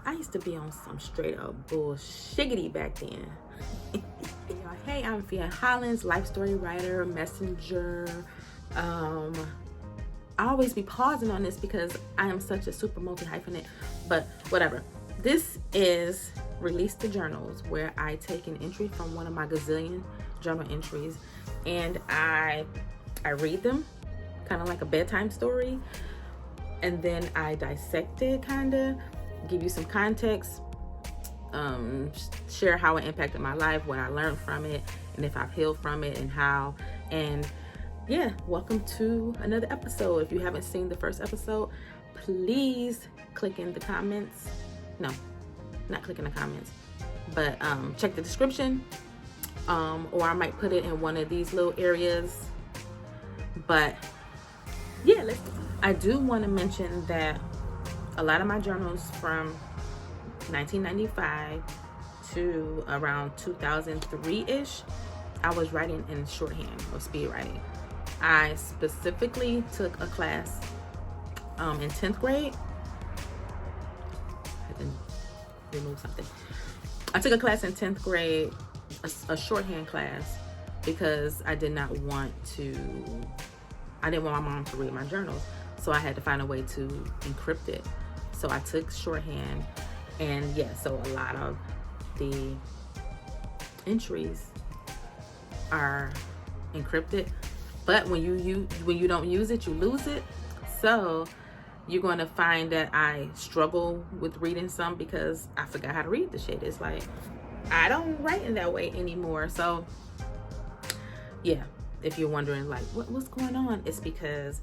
I used to be on some straight up bullshiggity back then. Hey, I'm Fia Hollins, life story writer, messenger. I always be pausing on this because I am such a super multi-hyphenate, but whatever. This is Release the Journals, where I take an entry from one of my gazillion journal entries and I read them, kind of like a bedtime story, and then I dissect it, kind of give you some context, share how it impacted my life, what I learned from it, and if I've healed from it and how. And yeah, welcome to another episode. If you haven't seen the first episode, please click in the comments. No, not click in the comments, but check the description, or I might put it in one of these little areas. But yeah, I do want to mention that a lot of my journals from 1995 to around 2003-ish, I was writing in shorthand or speed writing. I specifically took a class in 10th grade. I can remove something. I took a class in 10th grade, a shorthand class, because I didn't want my mom to read my journals. So I had to find a way to encrypt it. So I took shorthand, and yeah, so a lot of the entries are encrypted. But when you don't use it, you lose it. So you're going to find that I struggle with reading some because I forgot how to read the shit. It's like, I don't write in that way anymore. So yeah, if you're wondering like what's going on, it's because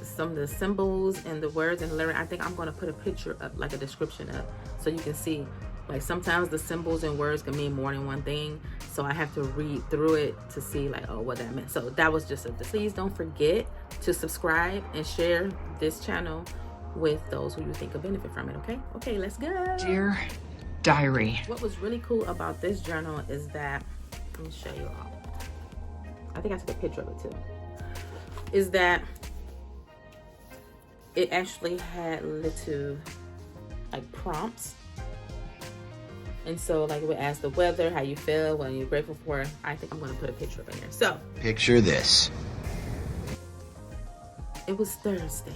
some of the symbols and the words and the lyric, I think I'm going to put a picture up, like a description up, so you can see. Like sometimes the symbols and words can mean more than one thing, so I have to read through it to see like, oh, what that meant. So that was just please don't forget to subscribe and share this channel with those who you think will benefit from it. Okay, let's go. Dear Diary. What was really cool about this journal is that, let me show you all, I think I took a picture of it too, is that it actually had little like prompts. And so like it would ask the weather, how you feel, what you're grateful for. I think I'm going to put a picture up in here. So Picture this. it was Thursday,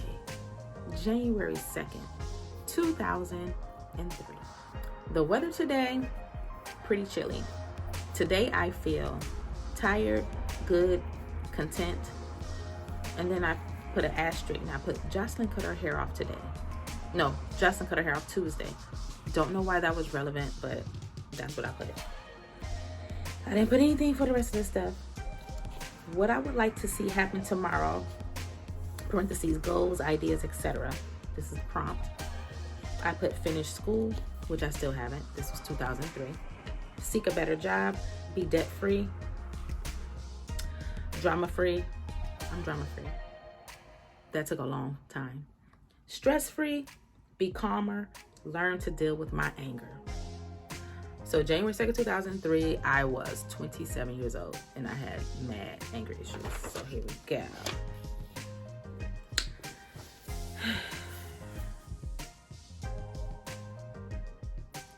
January 2nd, 2003. The weather today, pretty chilly. Today I feel tired, good, content. And then I put an asterisk and I put Jocelyn cut her hair off today. No, Jocelyn cut her hair off Tuesday. Don't know why that was relevant, but that's what I put. I didn't put anything for the rest of the stuff. What I would like to see happen tomorrow, parentheses, goals, ideas, etc. This is prompt. I put finish school, which I still haven't. This was 2003. Seek a better job, be debt free, drama free. I'm drama free. That took a long time. Stress free, be calmer, learn to deal with my anger. So January 2nd, 2003, I was 27 years old and I had mad anger issues. So here we go.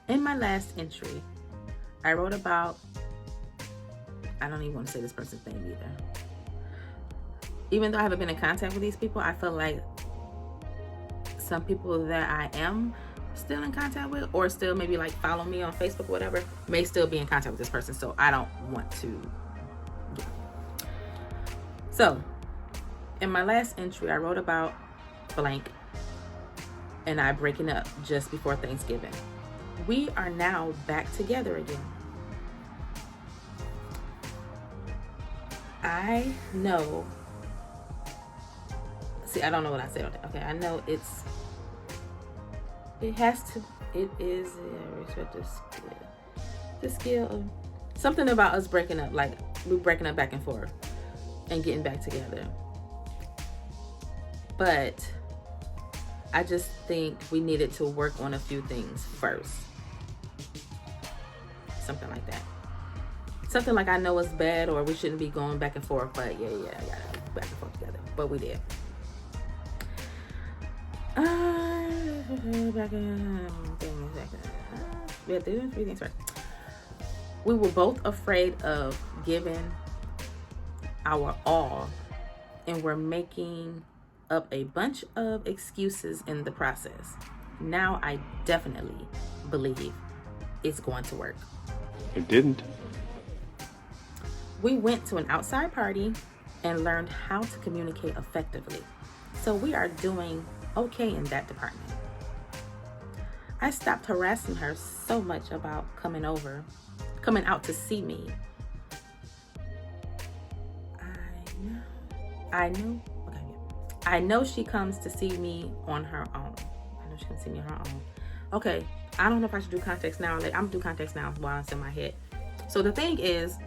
In my last entry, I wrote about, I don't even want to say this person's name either. Even though I haven't been in contact with these people, I feel like some people that I am still in contact with, or still maybe like follow me on Facebook or whatever, may still be in contact with this person. So I don't want to. So in my last entry, I wrote about blank and I breaking up just before Thanksgiving. We are now back together again. I know. See, I don't know what I said on that. Okay, I know it is the skill of something about us breaking up, like we're breaking up back and forth and getting back together. But I just think we needed to work on a few things first. Something like that. Something like, I know it's bad or we shouldn't be going back and forth, but yeah, I gotta back and forth together. But we did. We have to do 3 things first. We were both afraid of giving our all, and we're making up a bunch of excuses in the process. Now I definitely believe it's going to work. It didn't. We went to an outside party and learned how to communicate effectively. So we are doing okay in that department. I stopped harassing her so much about coming out to see me. I know she comes to see me on her own. Okay, I don't know if I should do context now. I'm gonna do context now while it's in my head. So the thing is,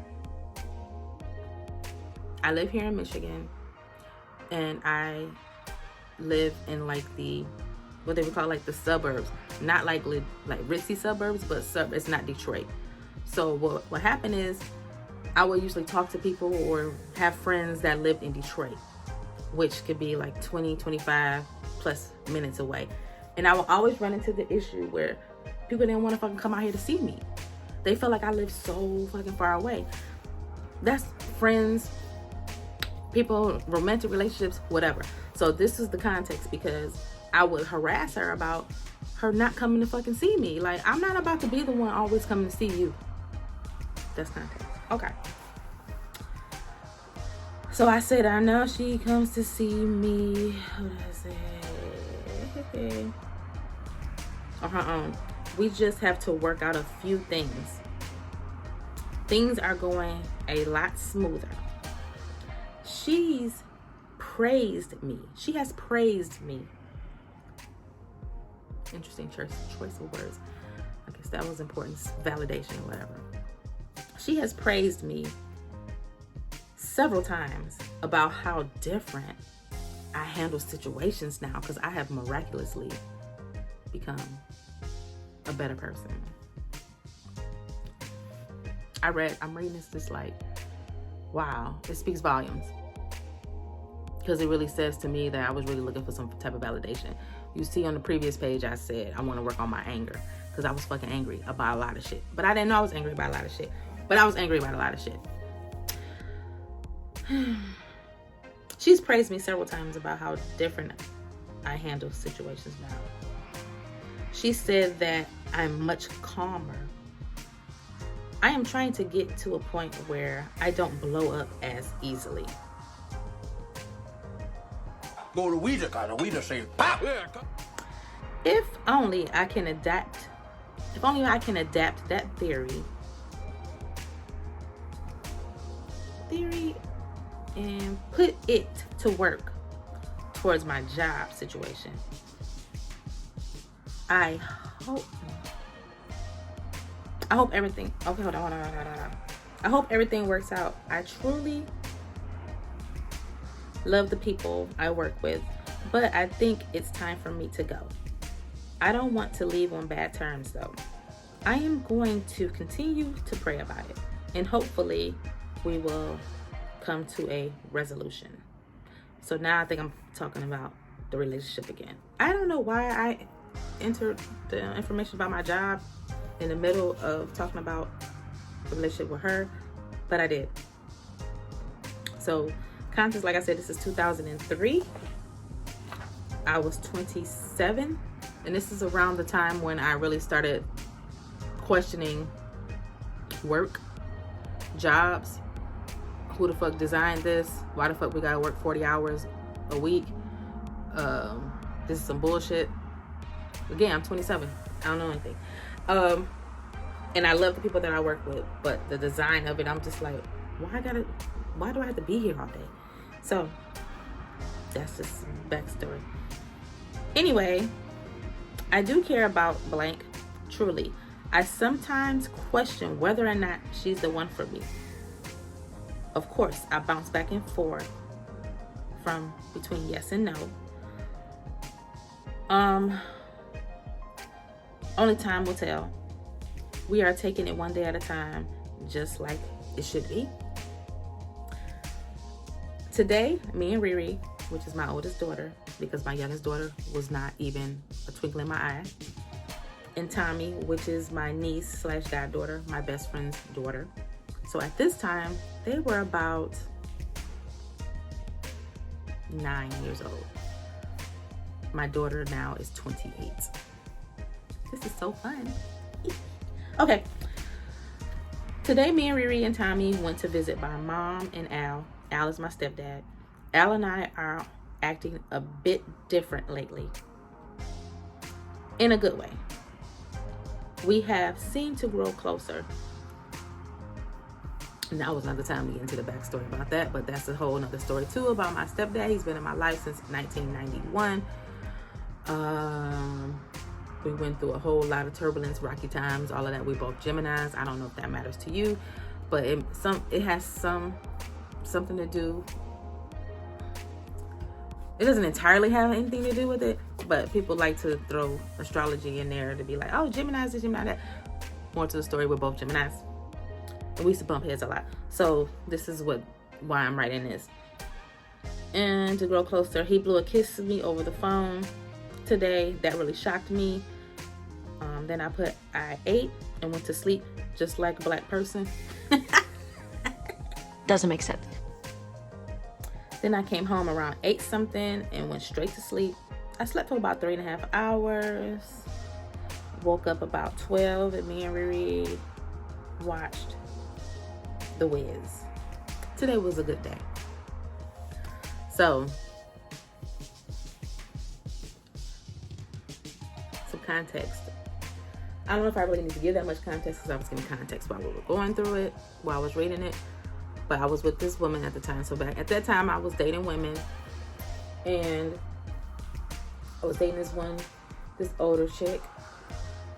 I live here in Michigan, and I live in like what they would call like the suburbs, not like ritzy suburbs, but it's not Detroit. So what happened is, I would usually talk to people or have friends that lived in Detroit, which could be like 20, 25 plus minutes away. And I will always run into the issue where people didn't want to fucking come out here to see me. They felt like I lived so fucking far away. That's friends, people, romantic relationships, whatever. So this is the context, because I would harass her about her not coming to fucking see me. Like, I'm not about to be the one always coming to see you. That's context. Okay. So I said, I know she comes to see me. What did I say? On her own. We just have to work out a few things. Things are going a lot smoother. She's praised me. She has praised me. Interesting choice of words. I guess that was important. Validation or whatever. She has praised me several times about how different I handle situations now, because I have miraculously become a better person. I'm reading this like, wow, it speaks volumes. Because it really says to me that I was really looking for some type of validation. You see on the previous page, I said I want to work on my anger, because I was fucking angry about a lot of shit. But I didn't know I was angry about a lot of shit. But I was angry about a lot of shit. She's praised me several times about how different I handle situations now. She said that I'm much calmer. I am trying to get to a point where I don't blow up as easily. Go to Weezer say pop. If only I can adapt that theory and put it to work towards my job situation. I hope everything, okay, hold on. I hope everything works out. I truly love the people I work with, but I think it's time for me to go. I don't want to leave on bad terms though. I am going to continue to pray about it, and hopefully we will come to a resolution. So now I think I'm talking about the relationship again. I don't know why I entered the information about my job in the middle of talking about the relationship with her, but I did. So context, like I said, this is 2003. I was 27, and this is around the time when I really started questioning work, jobs. Who the fuck designed this? Why the fuck we gotta work 40 hours a week? This is some bullshit. Again, I'm 27. I don't know anything. And I love the people that I work with, but the design of it, I'm just like, why do I have to be here all day? So that's just backstory. Anyway, I do care about blank, truly. I sometimes question whether or not she's the one for me. Of course, I bounce back and forth from between yes and no. Only time will tell. We are taking it one day at a time, just like it should be. Today, me and Riri which is my oldest daughter, because my youngest daughter was not even a twinkle in my eye. And Tommy, which is my niece slash goddaughter, my best friend's daughter. So at this time, they were about 9 years old. My daughter now is 28. This is so fun. Okay. Today, me and Riri and Tommy went to visit my mom and Al. Al is my stepdad. Al and I are acting a bit different lately. In a good way. We have seemed to grow closer. Now is not the time to get into the backstory about that, but that's a whole nother story too about my stepdad. He's been in my life since 1991. We went through a whole lot of turbulence, rocky times, all of that. We both Geminis. I don't know if that matters to you, but it has something to do. It doesn't entirely have anything to do with it, but people like to throw astrology in there to be like, oh, Gemini's this, Gemini that. More to the story, we're both Geminis. And we used to bump heads a lot. So this is why I'm writing this. And to grow closer, he blew a kiss to me over the phone today. That really shocked me. Then I ate and went to sleep just like a black person. Doesn't make sense. Then I came home around 8 something and went straight to sleep. I slept for about 3.5 hours. Woke up about 12 and me and Riri watched The Wiz. Today was a good day. So, some context. I don't know if I really need to give that much context because I was giving context while we were going through it, while I was reading it. But I was with this woman at the time. So back at that time, I was dating women. And I was dating this older chick.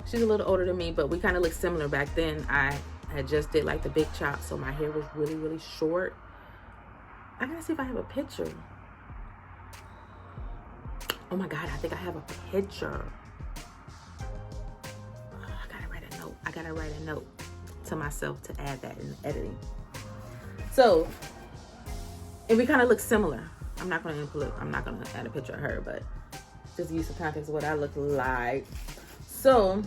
She's a little older than me, but we kind of looked similar back then. I had just did like the big chop, so my hair was really, really short. I gotta see if I have a picture. Oh my God, I think I have a picture. Oh, I gotta write a note to myself to add that in the editing. So, and we kind of look similar. I'm not gonna add a picture of her, but just use some context of what I look like. So,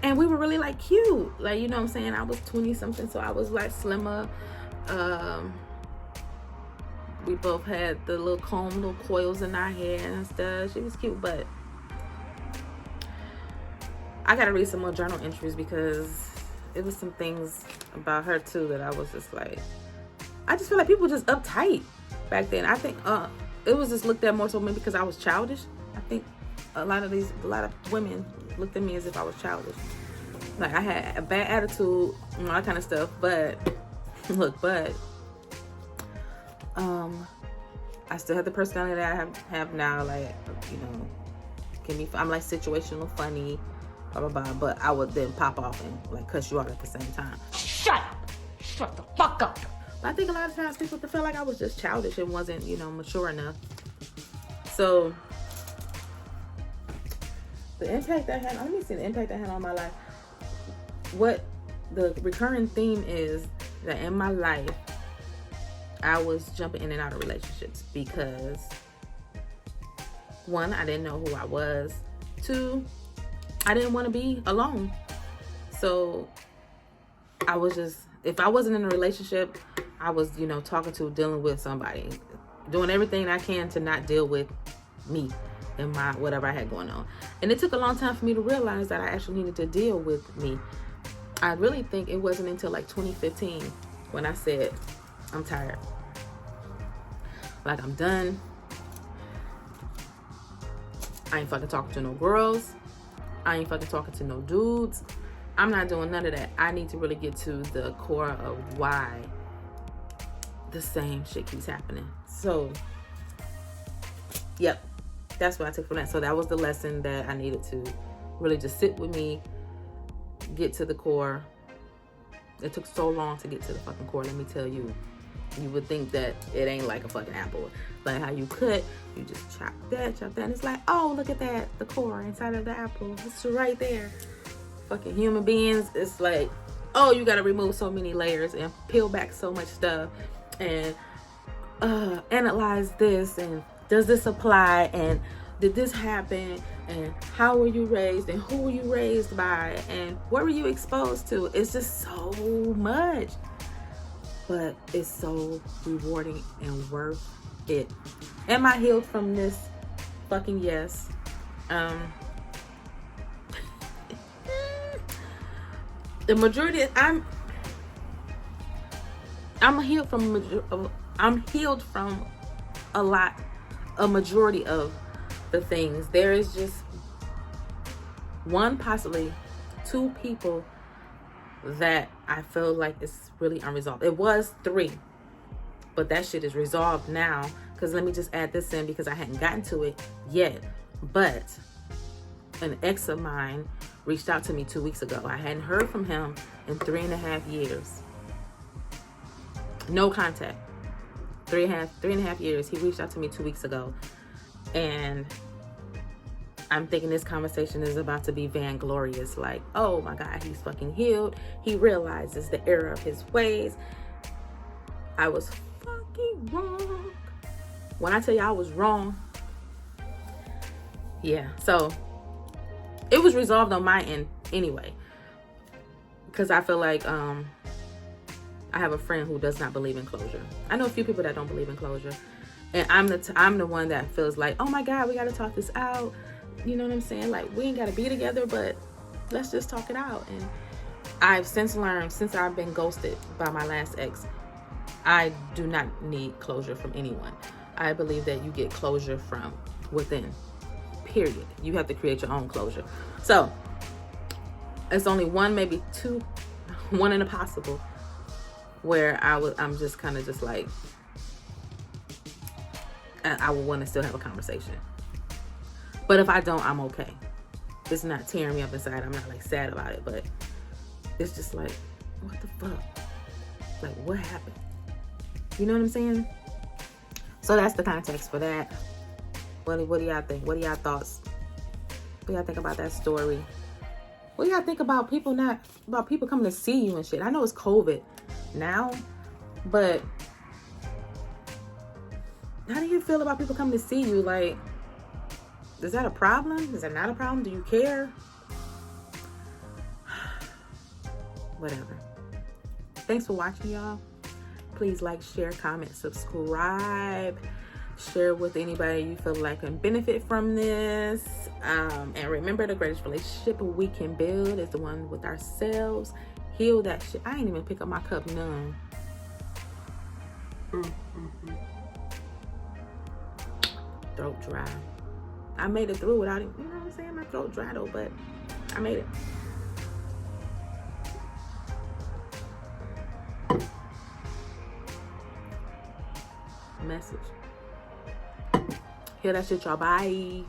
and we were really like cute, like, you know what I'm saying? I was 20 something, so I was like slimmer. We both had the little comb, little coils in our hair and stuff. She was cute, but I gotta read some more journal entries because it was some things about her too that I was just like, I just feel like people were just uptight back then. I think it was just looked at more so maybe because I was childish. I think a lot of women looked at me as if I was childish. Like I had a bad attitude and all that kind of stuff. But I still have the personality that I have now. Like, you know, I'm like situational funny, blah blah blah. But I would then pop off and like cuss you out at the same time. Shut the fuck up. But I think a lot of times people feel like I was just childish and wasn't, you know, mature enough. So the impact that had, let me see the impact that had on my life. What the recurring theme is that in my life, I was jumping in and out of relationships because 1, I didn't know who I was. 2, I didn't want to be alone. So I was just, if I wasn't in a relationship, I was, you know, dealing with somebody, doing everything I can to not deal with me and my whatever I had going on. And it took a long time for me to realize that I actually needed to deal with me. I really think it wasn't until like 2015 when I said, I'm tired. Like, I'm done. I ain't fucking talking to no girls. I ain't fucking talking to no dudes. I'm not doing none of that. I need to really get to the core of why the same shit keeps happening. So, yep. That's what I took from that. So that was the lesson that I needed to really just sit with me, get to the core. It took so long to get to the fucking core, let me tell you. You would think that it ain't like a fucking apple. Like how you cut, you just chop that, and it's like, oh, look at that, the core inside of the apple. It's right there. Fucking human beings, it's like, oh, you gotta remove so many layers and peel back so much stuff. And analyze this, and does this apply, and did this happen, and how were you raised, and who were you raised by, and what were you exposed to? It's just so much, but it's so rewarding and worth it. Am I healed from this? Fucking yes. The majority, I'm healed from a majority of the things. There is just one, possibly two people that I feel like it's really unresolved. It was 3, but that shit is resolved now. Because let me just add this in, because I hadn't gotten to it yet. But an ex of mine reached out to me 2 weeks ago. I hadn't heard from him in 3.5 years. No contact. 3.5 years. He reached out to me 2 weeks ago. And I'm thinking this conversation is about to be vainglorious. Like, oh my God, he's fucking healed. He realizes the error of his ways. I was fucking wrong. When I tell you I was wrong. Yeah, so it was resolved on my end anyway. Because I feel like I have a friend who does not believe in closure. I know a few people that don't believe in closure. And I'm the one that feels like, oh my God, we got to talk this out. You know what I'm saying? Like, we ain't got to be together, but let's just talk it out. And I've since learned, since I've been ghosted by my last ex, I do not need closure from anyone. I believe that you get closure from within, period. You have to create your own closure. So it's only one, maybe two, one in a possible, where I'm just kind of just like, I would want to still have a conversation. But if I don't, I'm okay. It's not tearing me up inside. I'm not like sad about it, but it's just like, what the fuck? Like, what happened? You know what I'm saying? So that's the context for that. What do y'all think? What are y'all thoughts? What do y'all think about that story? What do y'all think about people coming to see you and shit? I know it's COVID now, but how do you feel about people coming to see you? Like, is that a problem? Is that not a problem? Do you care? Whatever. Thanks for watching, y'all. Please like, share, comment, subscribe. Share with anybody you feel like can benefit from this. And remember, the greatest relationship we can build is the one with ourselves. Heal that shit. I ain't even pick up my cup none. Throat dry. I made it through without it. You know what I'm saying? My throat dry though, but I made it. Message. Hear that shit, y'all. Bye.